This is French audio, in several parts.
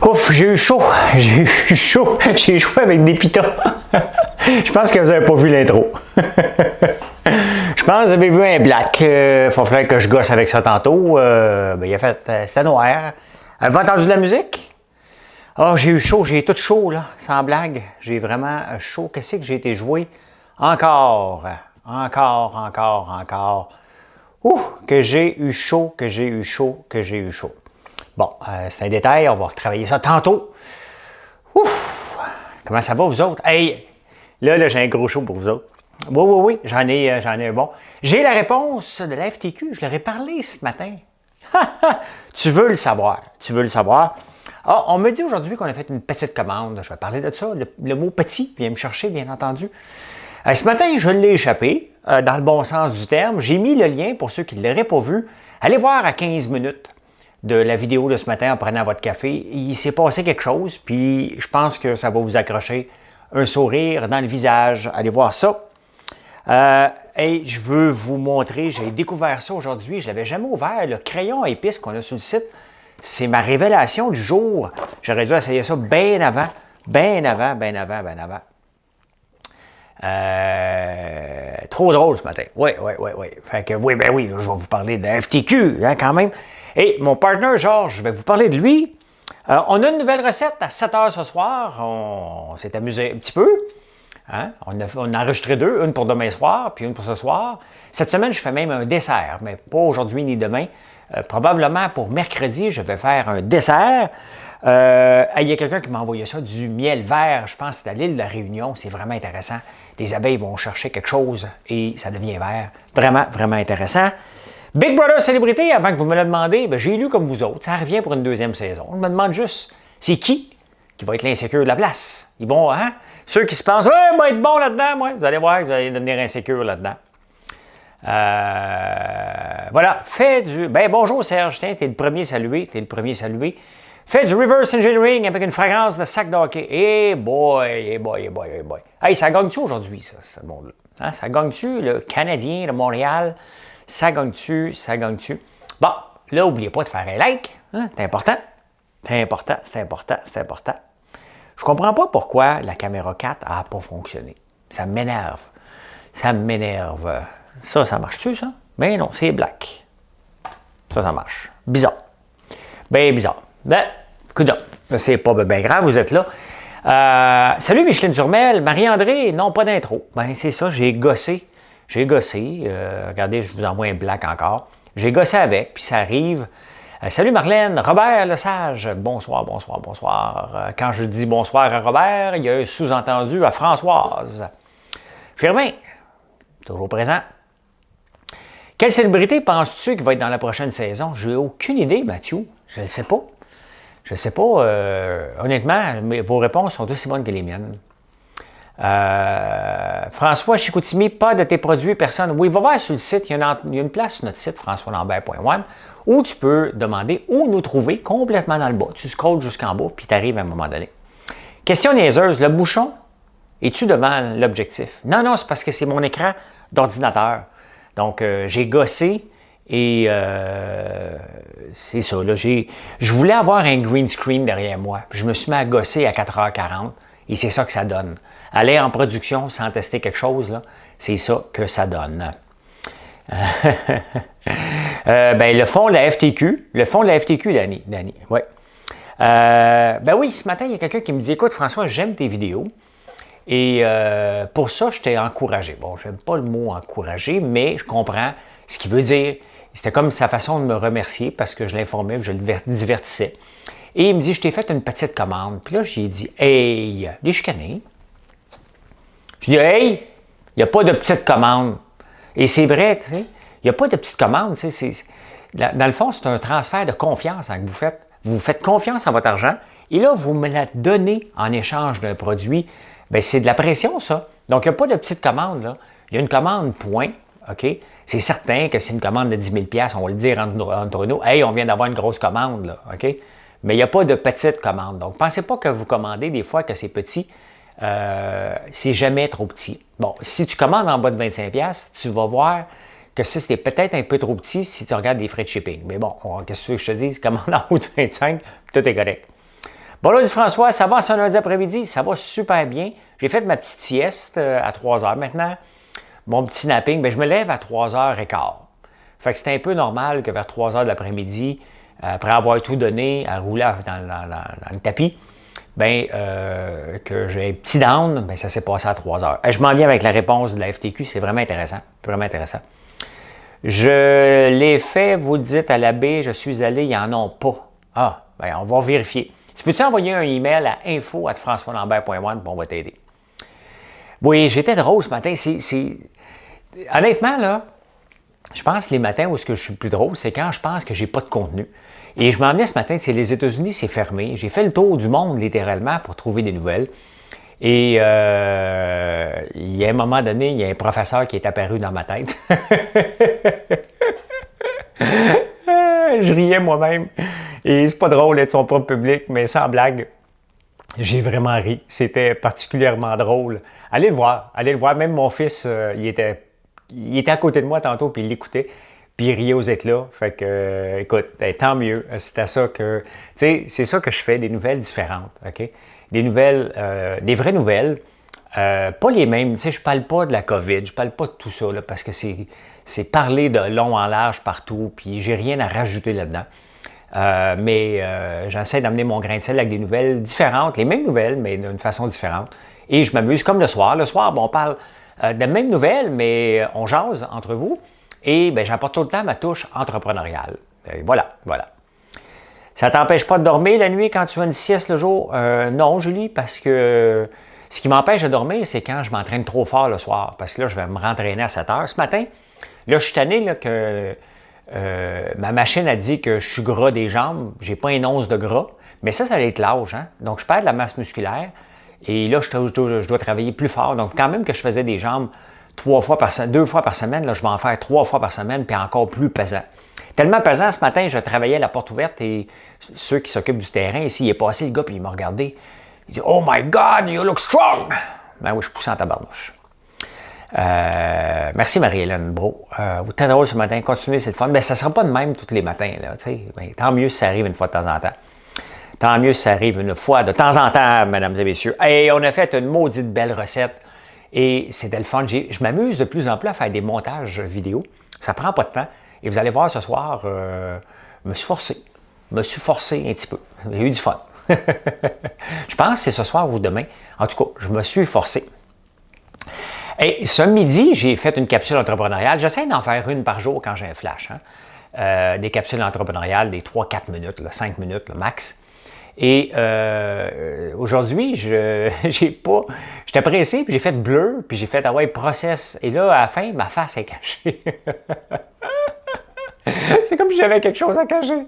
Ouf, j'ai eu chaud. J'ai eu chaud. J'ai joué avec des pitons. Je pense que vous n'avez pas vu l'intro. Je pense que vous avez vu un black. Il va falloir que je gosse avec ça tantôt. Il a fait. C'était noir. Avez-vous entendu de la musique? Oh, j'ai eu chaud. J'ai tout chaud, là. Sans blague. J'ai vraiment chaud. Qu'est-ce que j'ai été joué? Encore. Ouh, que j'ai eu chaud, que j'ai eu chaud, que j'ai eu chaud. Bon, c'est un détail, on va retravailler ça tantôt. Ouf! Comment ça va, vous autres? Hey! Là, j'ai un gros show pour vous autres. Oui, j'en ai un bon. J'ai la réponse de la FTQ, je leur ai parlé ce matin. Tu veux le savoir, Ah, on me dit aujourd'hui qu'on a fait une petite commande. Je vais parler de ça. Le mot petit vient me chercher, bien entendu. Ce matin, je l'ai échappé, dans le bon sens du terme. J'ai mis le lien pour ceux qui ne l'auraient pas vu. Allez voir à 15 minutes de la vidéo de ce matin en prenant votre café. Il s'est passé quelque chose, puis je pense que ça va vous accrocher un sourire dans le visage. Allez voir ça. Et je veux vous montrer, j'ai découvert ça aujourd'hui, je ne l'avais jamais ouvert, le crayon à épices qu'on a sur le site. C'est ma révélation du jour. J'aurais dû essayer ça bien avant. Trop drôle ce matin. Oui. Fait que oui, je vais vous parler de FTQ, hein, quand même. Et mon partner Georges, je vais vous parler de lui. On a une nouvelle recette à 7 h ce soir. On s'est amusé un petit peu. Hein? On a enregistré deux, une pour demain soir, puis une pour ce soir. Cette semaine, je fais même un dessert, mais pas aujourd'hui ni demain. Probablement pour mercredi, je vais faire un dessert. Il y a quelqu'un qui m'a envoyé ça, du miel vert, je pense que c'est à l'île de la Réunion, c'est vraiment intéressant. Les abeilles vont chercher quelque chose et ça devient vert. Vraiment intéressant. Big Brother Célébrité, avant que vous me le demandez, j'ai lu comme vous autres, ça revient pour une deuxième saison. On me demande juste, c'est qui va être l'insécure de la place? Ils vont, hein? Ceux qui se pensent, ouais, moi être bon là-dedans, moi, vous allez voir, vous allez devenir insécure là-dedans. Voilà, bonjour Serge, tiens, t'es le premier salué. Fais du reverse engineering avec une fragrance de sac de hockey. Hey boy. Hey, ça gagne-tu aujourd'hui, ça, ce monde-là? Hein? Ça gagne-tu, le Canadien de Montréal? Ça gagne-tu? Bon, là, n'oubliez pas de faire un like. Hein? C'est important. Je comprends pas pourquoi la caméra 4 n'a pas fonctionné. Ça m'énerve. Ça marche-tu, ça? Ben non, c'est black. Ça marche. Bizarre. Ben bizarre. Ben, coudonc. C'est pas bien grave, vous êtes là. Salut Micheline Turmel, Marie-André, non, pas d'intro. Ben c'est ça, j'ai gossé. Regardez, je vous envoie un black encore. J'ai gossé avec, puis ça arrive. Salut Marlène, Robert Lesage, bonsoir. Quand je dis bonsoir à Robert, il y a un sous-entendu à Françoise. Firmin, toujours présent. Quelle célébrité penses-tu qui va être dans la prochaine saison? J'ai aucune idée, Mathieu. Je ne sais pas. Honnêtement, vos réponses sont aussi bonnes que les miennes. François Chicoutimi, pas de tes produits, personne. Oui, va voir sur le site. Il y a une place sur notre site, françoislambert.one, où tu peux demander où nous trouver complètement dans le bas. Tu scrolles jusqu'en bas, puis tu arrives à un moment donné. Question niaiseuse. Le bouchon, es-tu devant l'objectif? Non, c'est parce que c'est mon écran d'ordinateur. Donc, j'ai gossé et c'est ça. Là, je voulais avoir un green screen derrière moi. Puis je me suis mis à gosser à 4h40 et c'est ça que ça donne. Aller en production sans tester quelque chose, là, c'est ça que ça donne. Le fond de la FTQ. Dani. Oui. Oui, ce matin, il y a quelqu'un qui me dit, écoute, François, j'aime tes vidéos. Et pour ça, je t'ai encouragé. Bon, j'aime pas le mot encourager, mais je comprends ce qu'il veut dire. C'était comme sa façon de me remercier parce que je l'informais, je le divertissais. Et il me dit, je t'ai fait une petite commande. Puis là, j'ai dit, hey, les chicaner. Je dis, hey, il n'y a pas de petite commande. Et c'est vrai, tu sais, il n'y a pas de petite commande. Tu sais, dans le fond, c'est un transfert de confiance hein, que vous faites. Vous faites confiance en votre argent et là, vous me la donnez en échange d'un produit. Bien, c'est de la pression, ça. Donc, il n'y a pas de petite commande, là. Il y a une commande, point. OK? C'est certain que c'est une commande de 10 000 $, on va le dire entre nous. Hey, on vient d'avoir une grosse commande, là. OK? Mais il n'y a pas de petite commande. Donc, pensez pas que vous commandez des fois que c'est petit. C'est jamais trop petit. Bon, si tu commandes en bas de 25 $, tu vas voir que ça, c'était peut-être un peu trop petit si tu regardes les frais de shipping. Mais bon, qu'est-ce que je te dis? Commande en haut de 25, puis tout est correct. Bon, là, dit François, ça va ce lundi après-midi? Ça va super bien. J'ai fait ma petite sieste à 3 heures maintenant. Mon petit napping, bien, je me lève à 3h15. Fait que c'est un peu normal que vers 3 heures de l'après-midi, après avoir tout donné, à rouler dans le tapis, bien, que j'ai un petit down, bien, ça s'est passé à 3 heures. Je m'en viens avec la réponse de la FTQ, c'est vraiment intéressant. Vraiment intéressant. Je l'ai fait, vous dites à l'abbé, je suis allé, ils n'en ont pas. Ah, bien, on va vérifier. Tu peux-tu envoyer un email à info@françoislambert.one, puis on va t'aider. Oui, j'étais drôle ce matin. Honnêtement, là, je pense que les matins où je suis plus drôle, c'est quand je pense que j'ai pas de contenu. Et je m'en venais ce matin, les États-Unis, c'est fermé. J'ai fait le tour du monde, littéralement, pour trouver des nouvelles. Et il y a un moment donné, il y a un professeur qui est apparu dans ma tête. Je riais moi-même. Et c'est pas drôle d'être son propre public, mais sans blague, j'ai vraiment ri. C'était particulièrement drôle. Allez le voir. Allez le voir. Même mon fils, il était à côté de moi tantôt, puis il l'écoutait. Puis il riait aux éclats. Fait que, écoute, tant mieux. C'est à ça que, tu sais, c'est ça que je fais, des nouvelles différentes, OK? Des nouvelles, des vraies nouvelles. Pas les mêmes. Tu sais, je parle pas de la COVID, je parle pas de tout ça, là, parce que c'est parler de long en large partout, puis j'ai rien à rajouter là-dedans. Mais j'essaie d'amener mon grain de sel avec des nouvelles différentes, les mêmes nouvelles, mais d'une façon différente. Et je m'amuse comme le soir. Le soir, bon, on parle de mêmes nouvelles, mais on jase entre vous. Et ben, j'apporte tout le temps ma touche entrepreneuriale. Et voilà. Ça ne t'empêche pas de dormir la nuit quand tu as une sieste le jour? Non, Julie, parce que ce qui m'empêche de dormir, c'est quand je m'entraîne trop fort le soir. Parce que là, je vais me rentraîner à 7 heures. Ce matin, là, je suis tanné là, que ma machine a dit que je suis gras des jambes. J'ai pas une once de gras. Mais ça va être l'âge. Hein? Donc, je perds de la masse musculaire. Et là, je dois travailler plus fort. Donc, quand même que je faisais des jambes 2 fois par semaine, là, je vais en faire 3 fois par semaine, puis encore plus pesant. Tellement pesant, ce matin, je travaillais à la porte ouverte et ceux qui s'occupent du terrain, ici, il est passé, le gars, puis il m'a regardé. Il dit « Oh my God, you look strong! » Ben oui, je poussais en tabarnouche. Merci Marie-Hélène Bro. Vous êtes très drôle ce matin, continuez, c'est le fun. Ben, ça ne sera pas de même tous les matins. Là, ben, tant mieux si ça arrive une fois de temps en temps. Tant mieux si ça arrive une fois de temps en temps, mesdames et messieurs. Et on a fait une maudite belle recette. Et c'était le fun. Je m'amuse de plus en plus à faire des montages vidéo. Ça prend pas de temps. Et vous allez voir ce soir, je me suis forcé. Je me suis forcé un petit peu. J'ai eu du fun. Je pense que c'est ce soir ou demain. En tout cas, je me suis forcé. Et ce midi, j'ai fait une capsule entrepreneuriale. J'essaie d'en faire une par jour quand j'ai un flash. Hein? Des capsules entrepreneuriales, des 3-4 minutes, là, 5 minutes le max. Et aujourd'hui, j'étais pressé, puis j'ai fait bleu, puis j'ai fait ah ouais, process. Et là, à la fin, ma face est cachée. C'est comme si j'avais quelque chose à cacher.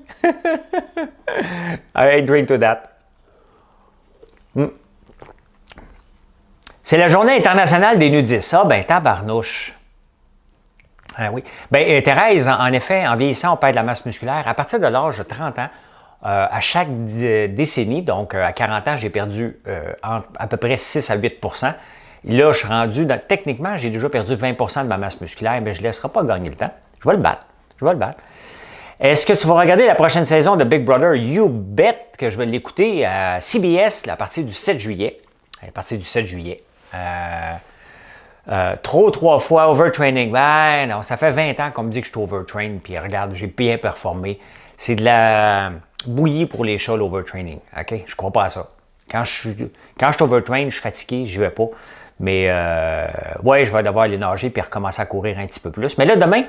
I drink to that. C'est la journée internationale des nudistes. Ah, ben, tabarnouche. Ah oui. Ben, Thérèse, en effet, en vieillissant, on perd de la masse musculaire. À partir de l'âge de 30 ans, à chaque décennie, donc à 40 ans, j'ai perdu à peu près 6 à 8 %. Là, je suis rendu, techniquement, j'ai déjà perdu 20 % de ma masse musculaire, mais je ne laisserai pas gagner le temps. Je vais le battre. Est-ce que tu vas regarder la prochaine saison de Big Brother? You bet que je vais l'écouter à CBS à partir du 7 juillet. Trop 3 fois overtraining. Ben non, ça fait 20 ans qu'on me dit que je suis overtrained, puis regarde, j'ai bien performé. C'est de la bouillie pour les chats, l'overtraining. OK? Je crois pas à ça. Quand je suis overtrained, je suis fatigué, je vais pas. Mais ouais, je vais devoir aller nager puis recommencer à courir un petit peu plus. Mais là, demain,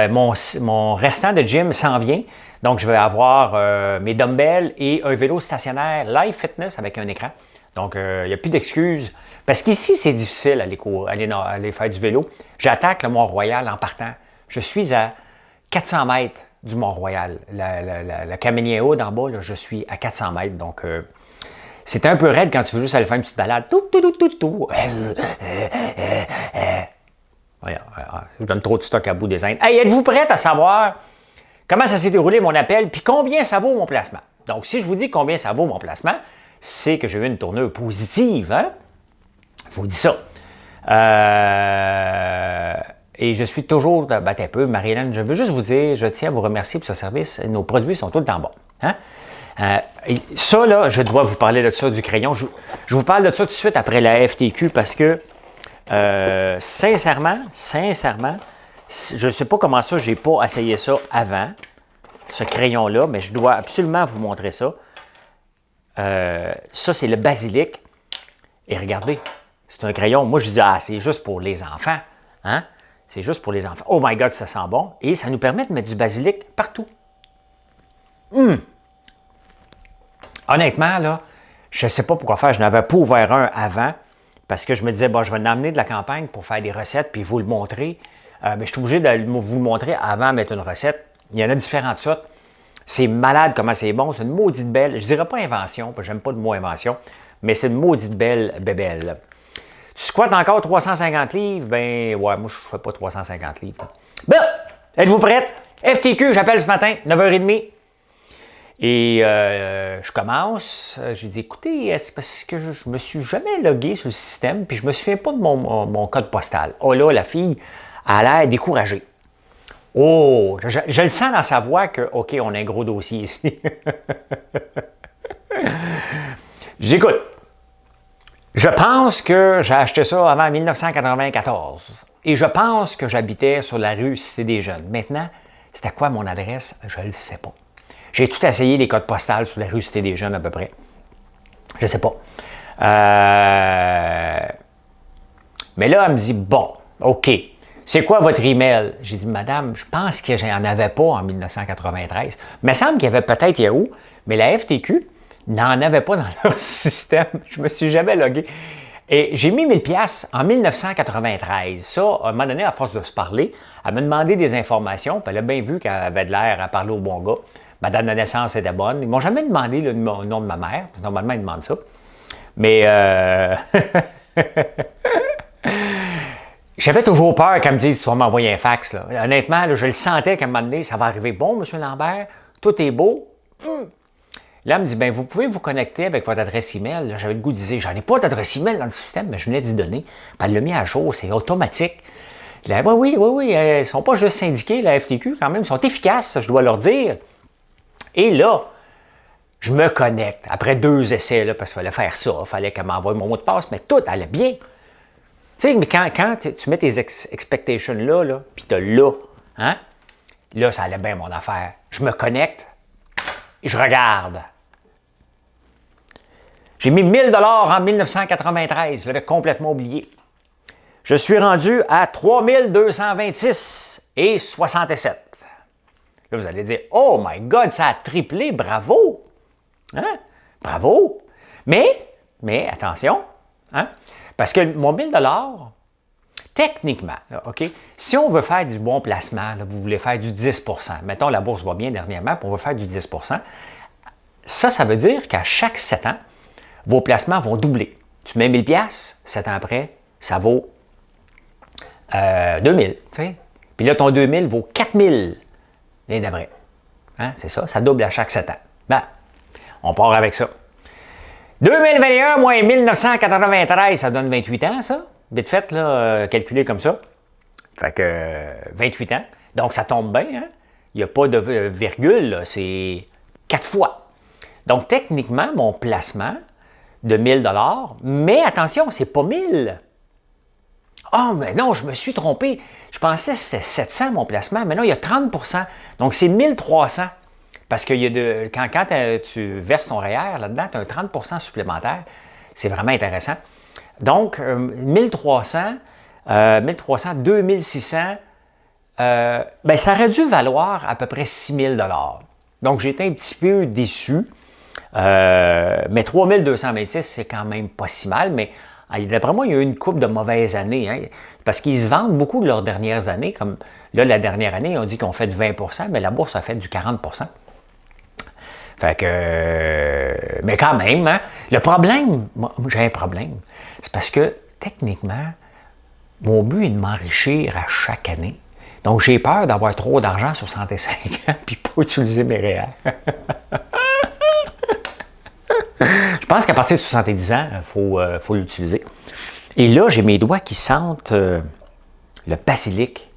mon restant de gym s'en vient. Donc, je vais avoir mes dumbbells et un vélo stationnaire Live Fitness avec un écran. Donc, il n'y a plus d'excuses. Parce qu'ici, c'est difficile aller faire du vélo. J'attaque le Mont-Royal en partant. Je suis à 400 mètres du Mont-Royal. La Caminier-Haut d'en bas, là, je suis à 400 mètres. Donc, c'est un peu raide quand tu veux juste aller faire une petite balade. Je donne trop de stock à bout des Indes. Hey, êtes-vous prête à savoir comment ça s'est déroulé mon appel puis combien ça vaut mon placement? Donc, si je vous dis combien ça vaut mon placement, c'est que j'ai eu une tournure positive. Hein? Je vous dis ça. Et je suis toujours... un peu, Marie-Hélène, je veux juste vous dire, je tiens à vous remercier pour ce service. Nos produits sont tout le temps bons. Hein? Ça, là, je dois vous parler de ça, du crayon. Je vous parle de ça tout de suite après la FTQ parce que, sincèrement, je ne sais pas comment ça, je n'ai pas essayé ça avant, ce crayon-là, mais je dois absolument vous montrer ça. Ça, c'est le basilic. Et regardez, c'est un crayon. Moi, je dis, c'est juste pour les enfants. Hein? C'est juste pour les enfants. Oh my God, ça sent bon. Et ça nous permet de mettre du basilic partout. Honnêtement, là, je ne sais pas pourquoi faire. Je n'avais pas ouvert un avant parce que je me disais, bon, je vais l'emmener de la campagne pour faire des recettes puis vous le montrer. Mais je suis obligé de vous le montrer avant de mettre une recette. Il y en a différentes sortes. C'est malade comment c'est bon. C'est une maudite belle. Je ne dirais pas invention, parce que j'aime pas le mot invention, mais c'est une maudite belle bébelle. Tu squattes encore 350 livres? Ben, ouais, moi, je ne fais pas 350 livres. Bon, êtes-vous prête? FTQ, j'appelle ce matin, 9h30. Et je commence. J'ai dit, écoutez, c'est parce que je ne me suis jamais logué sur le système, puis je ne me souviens pas de mon code postal. Oh là, la fille a l'air découragée. Oh, je le sens dans sa voix que, OK, on a un gros dossier ici. J'écoute. Je pense que j'ai acheté ça avant 1994. Et je pense que j'habitais sur la rue Cité-des-Jeunes. Maintenant, c'était quoi mon adresse? Je ne le sais pas. J'ai tout essayé les codes postales sur la rue Cité-des-Jeunes à peu près. Je ne sais pas. Mais là, elle me dit, bon, OK. C'est quoi votre email? J'ai dit, madame, je pense que j'en avais pas en 1993. Il me semble qu'il y avait peut-être Yahoo, mais la FTQ n'en avait pas dans leur système. Je ne me suis jamais logué. Et j'ai mis 1000 pièces en 1993. Ça, à un moment donné, à force de se parler, elle m'a demandé des informations, puis elle a bien vu qu'elle avait de l'air à parler au bon gars. Ma date de naissance était bonne. Ils ne m'ont jamais demandé le nom de ma mère. Normalement, ils demandent ça. Mais j'avais toujours peur qu'elle me dise, tu vas m'envoyer un fax. Là. Honnêtement, là, je le sentais qu'à un moment donné, ça va arriver. Bon, M. Lambert, tout est beau. Là, elle me dit, bien, vous pouvez vous connecter avec votre adresse email. J'avais le goût de dire, j'en ai pas d'adresse email dans le système, mais je venais d'y donner. Puis elle l'a mis à jour, c'est automatique. Là, oui, ils ne sont pas juste syndiqués, la FTQ, quand même, ils sont efficaces, je dois leur dire. Et là, je me connecte. Après 2 essais, là, parce qu'il fallait faire ça, il fallait qu'elle m'envoie mon mot de passe, mais tout allait bien. Tu sais, mais quand tu mets tes expectations là puis tu as hein, là, ça allait bien mon affaire. Je me connecte et je regarde. J'ai mis 1000 $ en 1993, je l'avais complètement oublié. Je suis rendu à 3226,67 $. Là, vous allez dire, oh my God, ça a triplé, bravo! Hein? Bravo! Mais attention, hein? Parce que mon 1000 $, techniquement, là, OK, si on veut faire du bon placement, là, vous voulez faire du 10 %, mettons la bourse va bien dernièrement, puis on veut faire du 10 %, ça veut dire qu'à chaque 7 ans, vos placements vont doubler. Tu mets 1000 $, 7 ans après, ça vaut 2000. T'sais? Puis là, ton 2000 vaut 4000 l'année d'après. Hein? C'est ça, ça double à chaque 7 ans. Ben, on part avec ça. 2021 moins 1993, ça donne 28 ans, ça. Vite fait, là, calculé comme ça. Fait que 28 ans. Donc, ça tombe bien, hein? Il n'y a pas de virgule, c'est 4 fois. Donc, techniquement, mon placement de 1000 $, mais attention, c'est pas 1000. Ah, mais non, je me suis trompé. Je pensais que c'était 700 mon placement, mais non, il y a 30 %. Donc, c'est 1300. Parce que quand tu verses ton REER là-dedans, tu as un 30 % supplémentaire. C'est vraiment intéressant. Donc, 1300, 2600, ben, ça aurait dû valoir à peu près 6000 $. Donc, j'étais un petit peu déçu. Mais 3226, c'est quand même pas si mal. Mais d'après moi, il y a eu une couple de mauvaises années. Hein, parce qu'ils se vendent beaucoup de leurs dernières années. Comme là, la dernière année, on dit qu'on fait de 20 %, mais la bourse a fait du 40 %. Fait que, mais quand même, hein, le problème, moi, j'ai un problème, c'est parce que, techniquement, mon but est de m'enrichir à chaque année. Donc, j'ai peur d'avoir trop d'argent à 65 ans puis pas utiliser mes REER. Je pense qu'à partir de 70 ans, il faut l'utiliser. Et là, j'ai mes doigts qui sentent le basilic.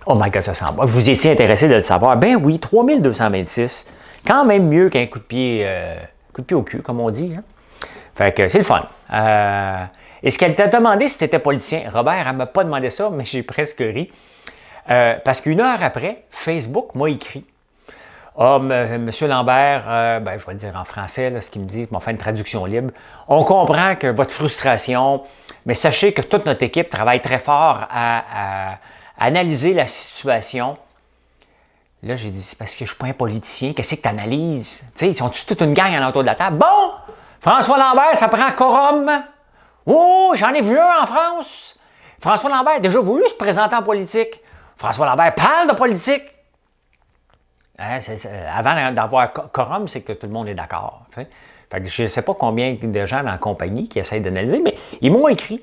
Oh my God, ça sent bon. Vous étiez intéressé de le savoir. Ben oui, 3226. Quand même mieux qu'un coup de pied au cul, comme on dit. Hein? Fait que c'est le fun. Et ce qu'elle t'a demandé si tu étais politicien, Robert, elle ne m'a pas demandé ça, mais j'ai presque ri. Parce qu'une heure après, Facebook m'a écrit. Ah, Monsieur Lambert, je vais le dire en français, là, ce qu'il me dit, m'a fait une traduction libre. On comprend que votre frustration, mais sachez que toute notre équipe travaille très fort à analyser la situation. Là, j'ai dit, c'est parce que je ne suis pas un politicien, qu'est-ce que tu analyses? Tu sais, ils sont toute une gang à l'entour de la table. Bon, François Lambert, ça prend quorum. Oh, j'en ai vu un en France. François Lambert a déjà voulu se présenter en politique. François Lambert parle de politique. Hein, avant d'avoir quorum, c'est que tout le monde est d'accord. Fait que je ne sais pas combien de gens dans la compagnie qui essayent d'analyser, mais ils m'ont écrit.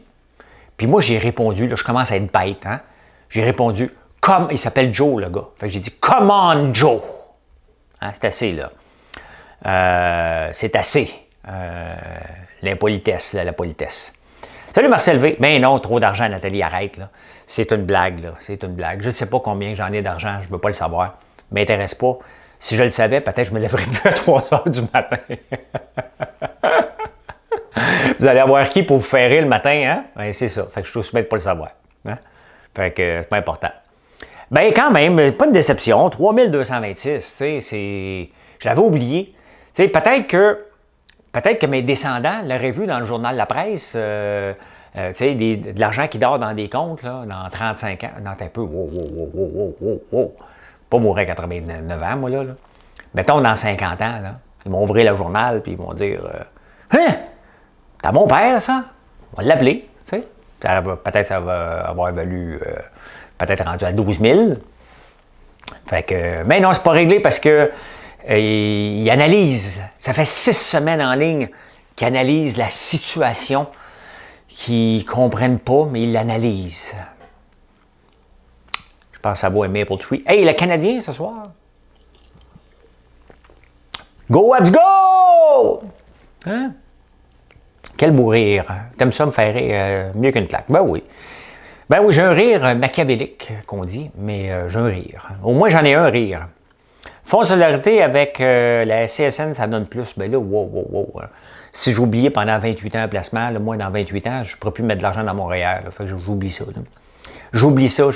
Puis moi, j'ai répondu, là, je commence à être bête. Hein? J'ai répondu, comme, il s'appelle Joe, le gars. Fait que j'ai dit, come on, Joe. Hein, c'est assez, là. C'est assez. L'impolitesse, la politesse. Salut Marcel V. Ben non, trop d'argent, Nathalie, arrête, là. C'est une blague, là. C'est une blague. Je ne sais pas combien j'en ai d'argent, je ne veux pas le savoir. M'intéresse pas. Si je le savais, peut-être je me lèverais plus à 3 heures du matin. Vous allez avoir qui pour vous faire rire le matin, hein? Ben, c'est ça. Fait que je suis aussi bête de pas le savoir. Hein? Fait que c'est pas important. Ben quand même, pas une déception. 3226, tu sais, c'est... Je l'avais oublié. Tu sais, peut-être que mes descendants l'auraient vu dans le journal La Presse, tu sais, de l'argent qui dort dans des comptes, là, dans 35 ans. Non, un peu, wow. Pas mourir à 89 ans, moi, là. Mettons, dans 50 ans, là, ils vont ouvrir le journal, puis ils vont dire Hein? T'as mon père, ça? On va l'appeler, tu sais. Peut-être ça va avoir valu, peut-être rendu à 12 000. Fait que, mais non, c'est pas réglé parce que il analyse. Ça fait 6 semaines en ligne qu'il analyse la situation, qu'ils ne comprennent pas, mais ils l'analysent. Je pense que ça vaut un Maple Tree. Hey, le Canadien ce soir. Go, let's go! Hein? Quel beau rire. T'aimes ça me faire rire mieux qu'une claque? Ben oui. Ben oui, j'ai un rire machiavélique, qu'on dit, mais j'ai un rire. Au moins, j'en ai un rire. Fonds de solidarité avec la CSN, ça donne plus. Ben là, wow. Si j'oubliais pendant 28 ans un placement, là, moi, dans 28 ans, je ne pourrais plus mettre de l'argent dans Montréal. Fait que j'oublie ça. Là. J'oublie ça.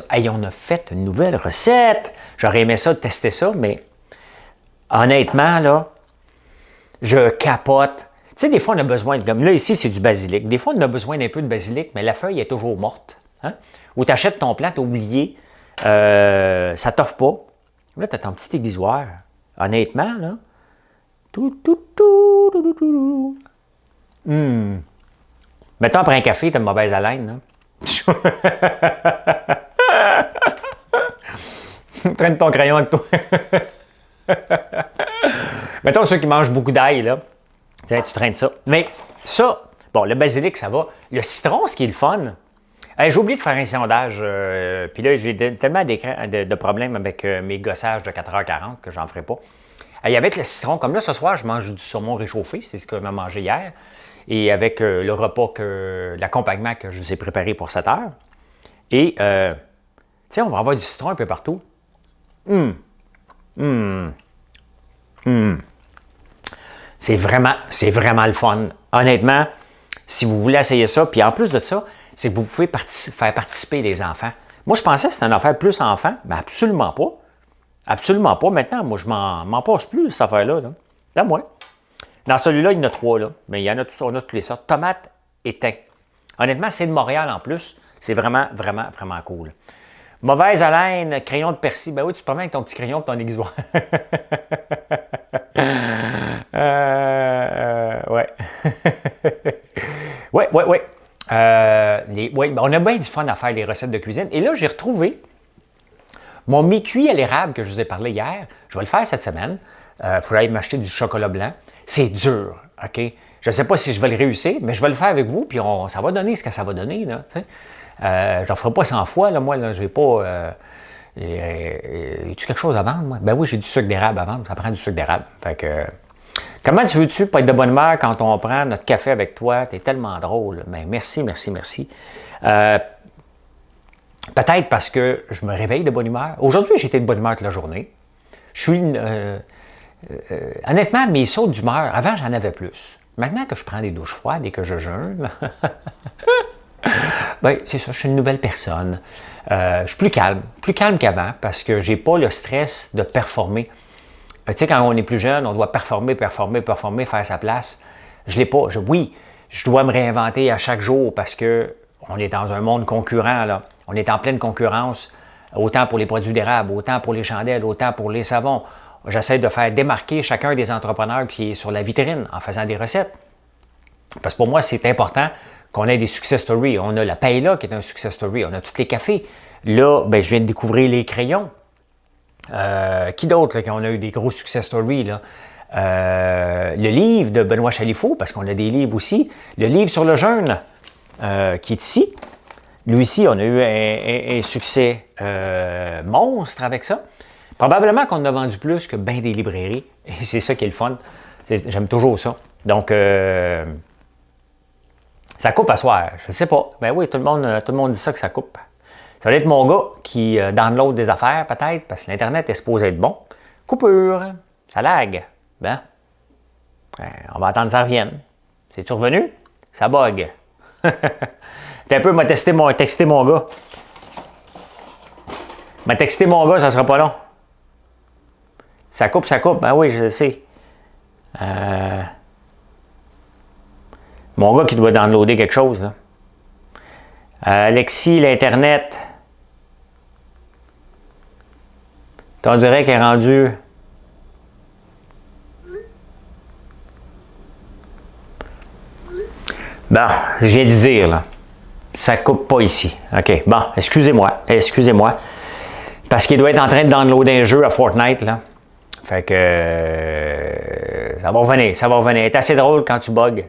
Hey, on a fait une nouvelle recette. J'aurais aimé ça, de tester ça, mais honnêtement, là, je capote. Tu sais, des fois, on a besoin de gomme. Là, ici, c'est du basilic. Des fois, on a besoin d'un peu de basilic, mais la feuille est toujours morte. Hein? Ou tu achètes ton plant, tu as oublié, ça t'offre pas. Là, tu as ton petit aiguisoir. Honnêtement, là. Mettons, après un café, tu as une mauvaise haleine. Traîne ton crayon avec toi. Mettons ceux qui mangent beaucoup d'ail, là. Tu traînes ça. Mais ça, bon, le basilic, ça va. Le citron, ce qui est le fun. J'ai oublié de faire un sondage. Puis là, j'ai tellement de problèmes avec mes gossages de 4h40 que j'en ferai pas. Et avec le citron, comme là, ce soir, je mange du saumon réchauffé. C'est ce qu'on a mangé hier. Et avec le repas, l'accompagnement que je vous ai préparé pour 7 heures. Et, tu sais, on va avoir du citron un peu partout. C'est vraiment le fun. Honnêtement, si vous voulez essayer ça, puis en plus de ça, c'est que vous pouvez faire participer les enfants. Moi, je pensais que c'était une affaire plus enfant, mais absolument pas. Absolument pas. Maintenant, moi, je m'en passe plus, cette affaire-là. Là, moi. Dans celui-là, il y en a 3, là. Mais il y en a, on a toutes les sortes. Tomates et thym. Honnêtement, c'est de Montréal en plus. C'est vraiment cool. Mauvaise haleine, crayon de persil. Ben oui, tu te promènes avec ton petit crayon et ton aiguisoir. Ouais. Ouais. On a bien du fun à faire les recettes de cuisine. Et là, j'ai retrouvé mon mi-cuit à l'érable que je vous ai parlé hier. Je vais le faire cette semaine. Il faudrait m'acheter du chocolat blanc. C'est dur, OK? Je ne sais pas si je vais le réussir, mais je vais le faire avec vous, puis ça va donner ce que ça va donner, là, tu sais. Je ne ferai pas 100 fois, là, moi, là, je n'ai pas... as-tu quelque chose à vendre, moi? Ben oui, j'ai du sucre d'érable à vendre, ça prend du sucre d'érable. Fait que... Comment tu veux-tu pas être de bonne humeur quand on prend notre café avec toi? T'es tellement drôle. Ben merci. Peut-être parce que je me réveille de bonne humeur. Aujourd'hui, j'étais de bonne humeur toute la journée. Je suis honnêtement, mes sautes d'humeur, avant, j'en avais plus. Maintenant que je prends des douches froides et que je jeûne, ben, c'est ça, je suis une nouvelle personne. Je suis plus calme qu'avant parce que j'ai pas le stress de performer. Tu sais, quand on est plus jeune, on doit performer, faire sa place. Je l'ai pas. Oui, je dois me réinventer à chaque jour parce que on est dans un monde concurrent, là. On est en pleine concurrence, autant pour les produits d'érable, autant pour les chandelles, autant pour les savons. J'essaie de faire démarquer chacun des entrepreneurs qui est sur la vitrine en faisant des recettes. Parce que pour moi, c'est important qu'on ait des success stories. On a la paella qui est un success story. On a tous les cafés. Là, ben, je viens de découvrir les crayons. Qui d'autre qu'on a eu des gros success stories? Là? Le livre de Benoît Chalifoux, parce qu'on a des livres aussi. Le livre sur le jeûne, qui est ici. Lui ici, on a eu un succès monstre avec ça. Probablement qu'on a vendu plus que bien des librairies. Et c'est ça qui est le fun. J'aime toujours ça. Donc, ça coupe à soir. Je ne sais pas. Ben oui, tout le monde dit ça que ça coupe. Ça va être mon gars qui download des affaires, peut-être, parce que l'Internet est supposé être bon. Coupure. Ça lag. Ben, on va attendre que ça revienne. C'est-tu revenu? Ça bug. Un peu, m'a texté mon gars. M'a texté mon gars, ça sera pas long. Ça coupe. Ben oui, je le sais. Mon gars qui doit downloader quelque chose, là. Alexis, l'Internet. On dirait qu'elle est rendue. Bon, je viens de dire, là. Ça coupe pas ici. OK, bon, excusez-moi. Parce qu'il doit être en train de downloader un jeu à Fortnite, là. Fait que ça va revenir. C'est assez drôle quand tu bugs.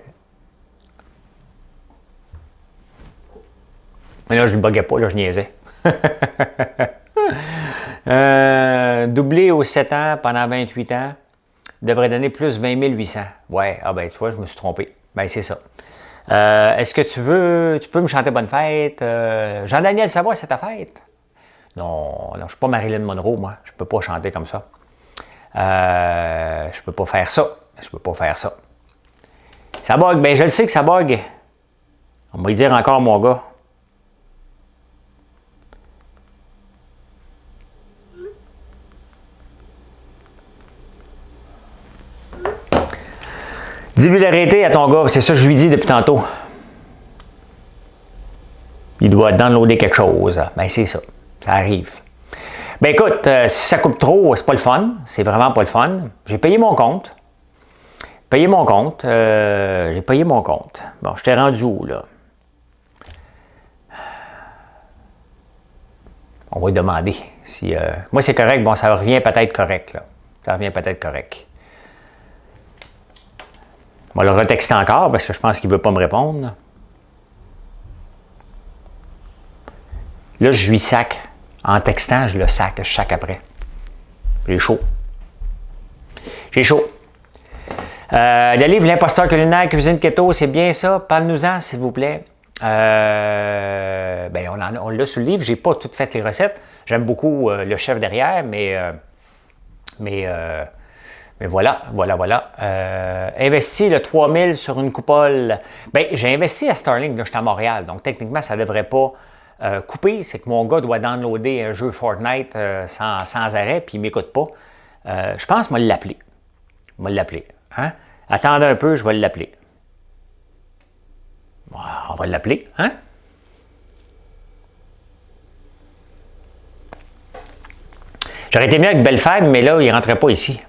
Mais là, je ne le buguais pas, là, je niaisais. Doublé aux 7 ans pendant 28 ans devrait donner plus 20 800. Ouais, ah ben tu vois, je me suis trompé. Ben c'est ça. Est-ce que tu peux me chanter bonne fête? Jean-Daniel Savoie, c'est ta fête? Non, je ne suis pas Marilyn Monroe, moi. Je ne peux pas chanter comme ça. Je peux pas faire ça. Ça bug. Ben, je le sais que ça bug. On va y dire encore, mon gars. Dis-lui d'arrêter à ton gars. C'est ça que je lui dis depuis tantôt. Il doit downloader quelque chose. Ben, c'est ça. Ça arrive. Ben écoute, si ça coupe trop, c'est pas le fun. C'est vraiment pas le fun. J'ai payé mon compte. J'ai payé mon compte. Bon, je t'ai rendu où, là? On va lui demander. Si, moi, c'est correct. Bon, ça revient peut-être correct, là. On va le retexter encore parce que je pense qu'il ne veut pas me répondre. Là, je lui sac. En textant, je le sac après. J'ai chaud. Le livre L'imposteur culinaire, cuisine keto, c'est bien ça. Parle-nous-en, s'il vous plaît. Ben on l'a sur le livre. J'ai pas tout fait les recettes. J'aime beaucoup le chef derrière, mais voilà. Investi le 3000 sur une coupole. Ben, j'ai investi à Starlink, là, je suis à Montréal. Donc, techniquement, ça ne devrait pas couper. C'est que mon gars doit downloader un jeu Fortnite sans arrêt, puis il ne m'écoute pas. Je pense que je vais l'appeler. Hein? Attendez un peu, je vais l'appeler. On va l'appeler, hein? J'aurais été mieux avec Belle-Femme, mais là, il ne rentrait pas ici.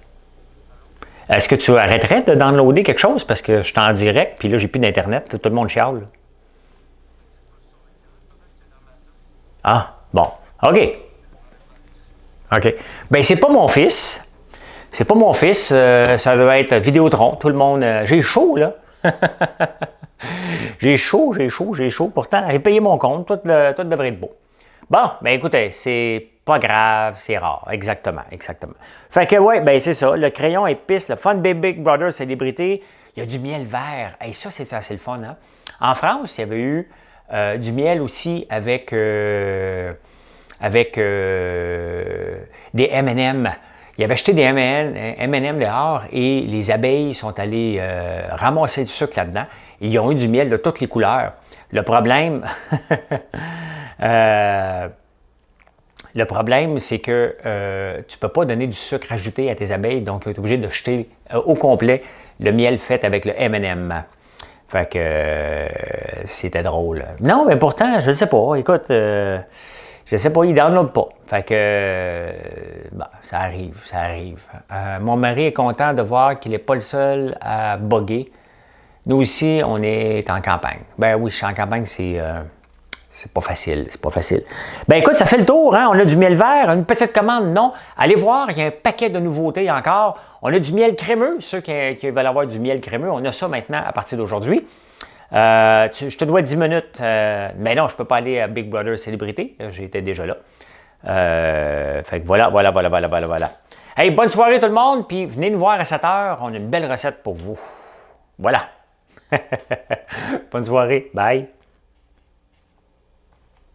Est-ce que tu arrêterais de downloader quelque chose? Parce que je suis en direct, puis là, j'ai plus d'Internet. Tout le monde chiale. Ah, bon. OK. Ben, c'est pas mon fils. Ça doit être Vidéotron. Tout le monde. J'ai chaud, là. J'ai chaud. Pourtant, j'ai payé mon compte. Tout devrait être beau. Bon, ben écoutez, c'est pas grave, c'est rare. Exactement. Fait que, ouais, ben c'est ça. Le crayon épice, le Fun Big Brother Célébrité. Il y a du miel vert. Et ça, c'est assez le fun, hein? En France, il y avait eu du miel aussi avec des M&M. Il avait acheté des M&M dehors et les abeilles sont allées ramasser du sucre là-dedans. Ils ont eu du miel de toutes les couleurs. Le problème, c'est que tu ne peux pas donner du sucre ajouté à tes abeilles, donc tu es obligé de jeter au complet le miel fait avec le M&M. Fait que c'était drôle. Non, mais pourtant, je ne sais pas. Écoute, je sais pas, il ne download pas. Fait que, bon, ça arrive, ça arrive. Mon mari est content de voir qu'il n'est pas le seul à bugger. Nous aussi, on est en campagne. Ben oui, je suis en campagne, c'est pas facile, c'est pas facile. Ben écoute, ça fait le tour, hein? On a du miel vert, une petite commande, non? Allez voir, il y a un paquet de nouveautés encore. On a du miel crémeux, ceux qui veulent avoir du miel crémeux, on a ça maintenant à partir d'aujourd'hui. Je te dois 10 minutes, mais non, je ne peux pas aller à Big Brother Célébrité, j'étais déjà là. Fait que voilà. Hey, bonne soirée tout le monde, puis venez nous voir à 7 h, on a une belle recette pour vous. Voilà. Bonne soirée, bye.